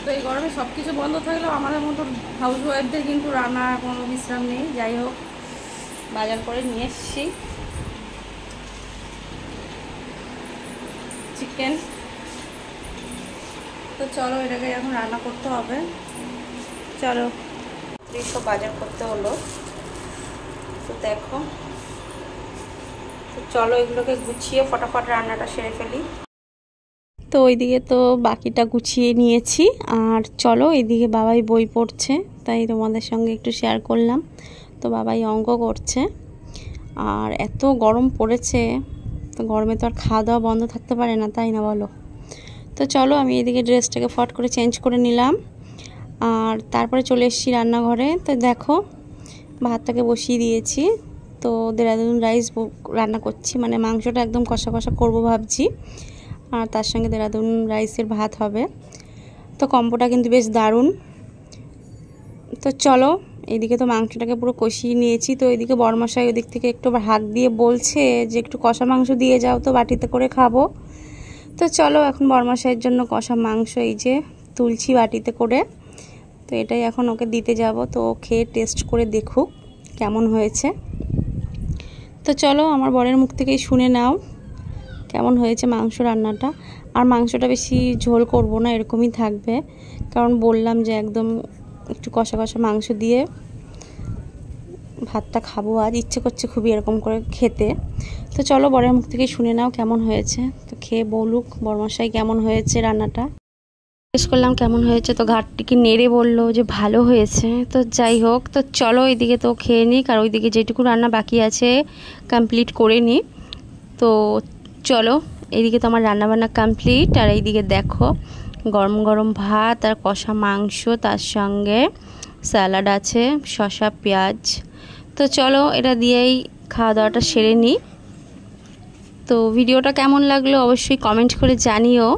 তো এই গরমে সব কিছু বন্ধ থাকলেও আমাদের মতো হাউস ওয়াইফদের কিন্তু রান্নার কোনো বিশ্রাম নেই। যাই হোক, বাজার করে নিয়ে এসেছি চিকেন। তো চলো এটাকে এখন রান্না করতে হবে। চলো, সব বাজার করতে হলো। তো দেখো, তো চলো এগুলোকে গুছিয়ে ফটাফট রান্নাটা সেরে ফেলি। তো ওইদিকে তো বাকিটা গুছিয়ে নিয়েছি, আর চলো এইদিকে বাবাই বই পড়ছে, তাই তোমাদের সঙ্গে একটু শেয়ার করলাম। তো বাবাই অঙ্ক করছে, আর এত গরম পড়েছে, তো গরমে তো আর খাওয়া দাওয়া বন্ধ থাকতে পারে না, তাই না বলো? তো চলো আমি এদিকে ড্রেসটাকে ফট করে চেঞ্জ করে নিলাম, আর তারপরে চলে এসেছি রান্নাঘরে। তো দেখো ভাতটাকে বসিয়ে দিয়েছি। তো দেরাদুন রাইস রান্না করছি, মানে মাংসটা একদম কষা কষা করবো ভাবছি, আর তার সঙ্গে দেরাদুন রাইসের ভাত হবে। তো কম্বোটা কিন্তু বেশ দারুণ। তো চলো এইদিকে তো মাংসটাকে পুরো কষিয়ে নিয়েছি। তো এইদিকে বড়মশাই ওদিক থেকে একটু হাঁক দিয়ে বলছে যে একটু কষা মাংস দিয়ে যাও, তো বাটিতে করে খাবো। তো চলো এখন বড়মশাইয়ের জন্য কষা মাংস এই যে তুলছি বাটিতে করে। তো এটাই এখন ওকে দিতে যাব, তো খেয়ে টেস্ট করে দেখুক কেমন হয়েছে। তো চলো আমার বরের মুখ থেকেই শুনে নাও কেমন হয়েছে মাংস রান্নাটা। আর মাংসটা বেশি ঝোল করব না, এরকমই থাকবে, কারণ বললাম যে একদম একটু কষা কষা মাংস দিয়ে ভাতটা খাবো, আজ ইচ্ছে করছে খুবই এরকম করে খেতে। তো চলো বরের মুখ থেকেই শুনে নাও কেমন হয়েছে। তো খেয়ে বলুক বড়মশাই কেমন হয়েছে রান্নাটা। জিজ্ঞেস করলাম কেমন হয়েছে, তো ঘাটটিকে নেড়ে বললো যে ভালো হয়েছে। তো যাই হোক, তো চলো এইদিকে তো খেয়ে নিক, আর ওইদিকে যেটুকু রান্না বাকি আছে কমপ্লিট করে নিই। তো চলো এইদিকে তো আমার রান্নাবান্না কমপ্লিট, আর এইদিকে দেখো গরম গরম ভাত আর কষা মাংস, তার সঙ্গে স্যালাড আছে, শসা পেঁয়াজ। তো চলো এটা দিয়েই খাওয়া দাওয়াটা সেরে নিই। তো ভিডিওটা কেমন লাগলো অবশ্যই কমেন্ট করে জানিও।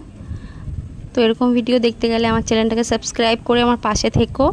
তো এরকম ভিডিও দেখতে গেলে আমার চ্যানেলটাকে সাবস্ক্রাইব করে আমার পাশে থেকো।